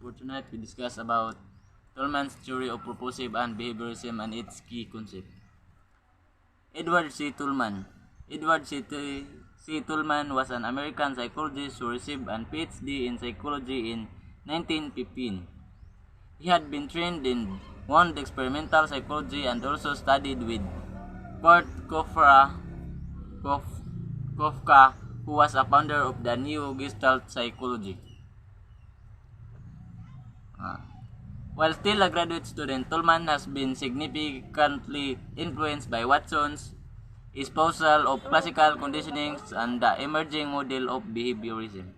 For tonight, we discuss about Tolman's theory of purposive and behaviorism and its key concept. Edward C. Tolman. Edward C. Tolman was an American psychologist who received an PhD in psychology in 1915. He had been trained in wound experimental psychology and also studied with Kurt Kofka, who was a founder of the new Gestalt psychology. While still a graduate student, Tolman has been significantly influenced by Watson's espousal of classical conditionings and the emerging model of behaviorism.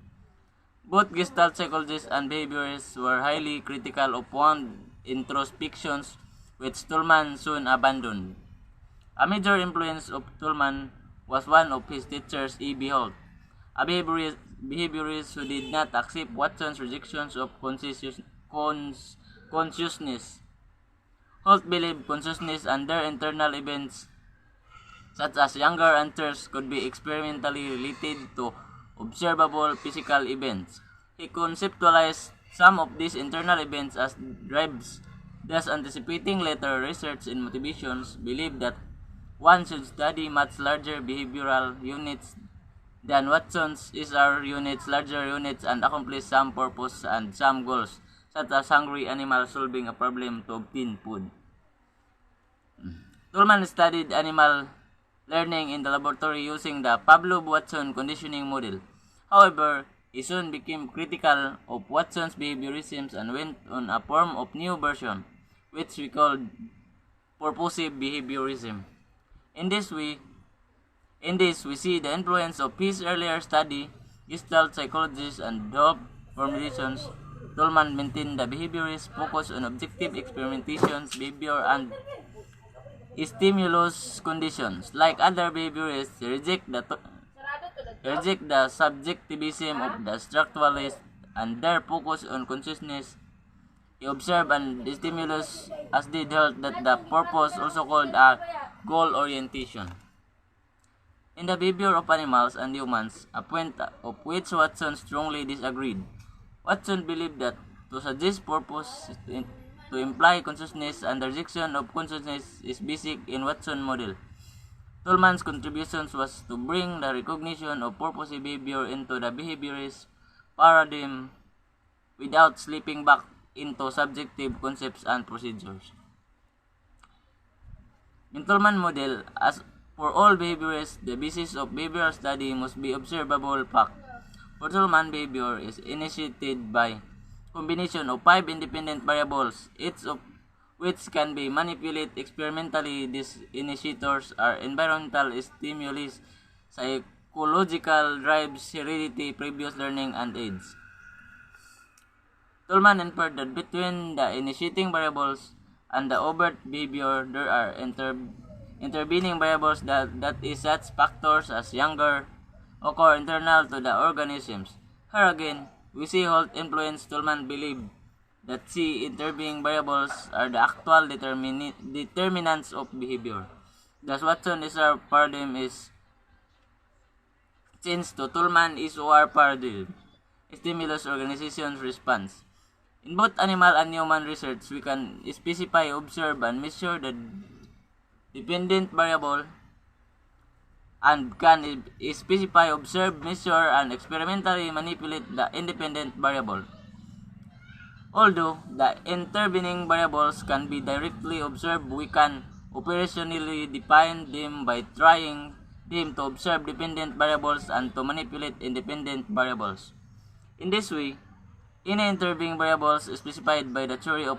Both Gestalt psychologists and behaviorists were highly critical of wound introspections, which Tolman soon abandoned. A major influence of Tolman was one of his teachers, E. B. Holt, a behaviorist who did not accept Watson's rejections of consciousness. Holt believed consciousness and their internal events, such as younger answers, could be experimentally related to observable physical events. He conceptualized some of these internal events as drives, thus anticipating later research in motivations, believed that one should study much larger behavioral units than Watson's SR units, larger units, and accomplish some purpose and some goals, such as hungry animals solving a problem to obtain food. Tolman studied animal learning in the laboratory using the Pavlov-Watson conditioning model. However, he soon became critical of Watson's behaviorisms and went on a form of new version, which we called purposive behaviorism. In this, we see the influence of his earlier study, Gestalt psychologists, and job formulations. Tolman maintained the behaviorist focus on objective experimentations, behavior, and stimulus conditions. Like other behaviorists, he reject the subjectivism of the structuralists and their focus on consciousness. He observed and the stimulus as did held that the purpose, also called a goal orientation. In the behavior of animals and humans, a point of which Watson strongly disagreed. Watson believed that to suggest purpose to imply consciousness and the rejection of consciousness is basic in Watson's model. Tolman's contributions was to bring the recognition of purposive behavior into the behaviorist paradigm without slipping back into subjective concepts and procedures. In Tolman's model, as for all behaviorists, the basis of behavioral study must be observable fact. For Tolman, behavior is initiated by combination of 5 independent variables, each of which can be manipulated experimentally. These initiators are environmental stimuli, psychological drives, heredity, previous learning, and age. Tolman inferred that between the initiating variables and the overt behavior, there are intervening variables that is such factors as younger occur internal to the organisms. Here again, we see Holt influence. Tolman believed that intervening variables are the actual determinants of behavior. Thus, Watson's SR paradigm is changed to Tolman SOR paradigm, stimulus organization response. In both animal and human research, we can specify, observe, and measure the dependent variable, and can specify, observe, measure, and experimentally manipulate the independent variable. Although the intervening variables can be directly observed, we can operationally define them by trying them to observe dependent variables and to manipulate independent variables. In this way, any intervening variables specified by the theory of,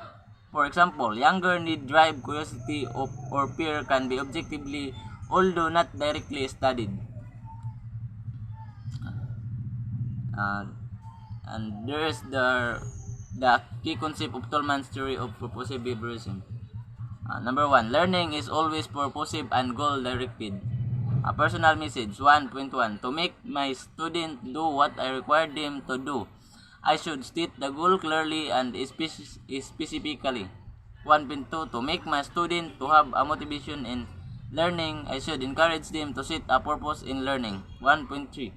for example, younger need, drive, curiosity, or fear can be objectively, although not directly, studied. And there is the key concept of Tolman's theory of purposive behaviorism. Number 1, learning is always purposive and goal-directed. A personal message 1.1. To make my student do what I require them to do, I should state the goal clearly and specifically. 1.2. To make my student to have a motivation in learning, I should encourage them to set a purpose in learning. 1.3.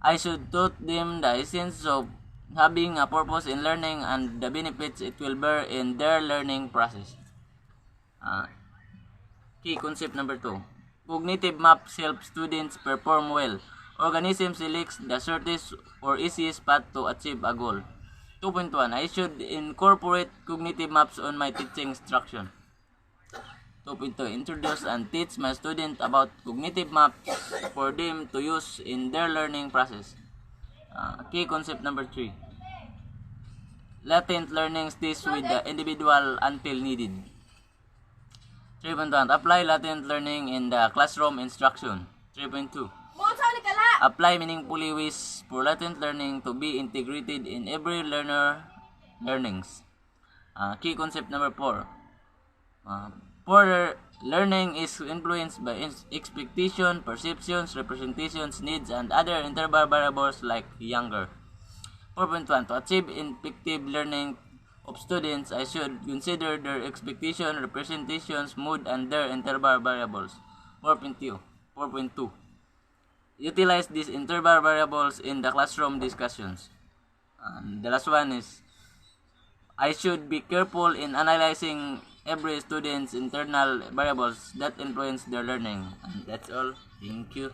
I should taught them the essence of having a purpose in learning and the benefits it will bear in their learning process. Key concept number 2. Cognitive maps help students perform well. Organism selects the shortest or easiest path to achieve a goal. 2.1. I should incorporate cognitive maps on my teaching instruction. 2.2. Introduce and teach my student about cognitive maps for them to use in their learning process. Key concept number 3. Latent learning stays with the individual until needed. 3.1. Apply latent learning in the classroom instruction. 3.2. Apply meaningfully ways for latent learning to be integrated in every learner learnings. Key concept number 4. Further learning is influenced by expectation, perceptions, representations, needs, and other interval variables like younger. 4.1. To achieve effective learning of students, I should consider their expectation, representations, mood, and their interval variables. 4.2. Utilize these interval variables in the classroom discussions. And the last one is, I should be careful in analyzing every student's internal variables that influence their learning. And that's all. Thank you.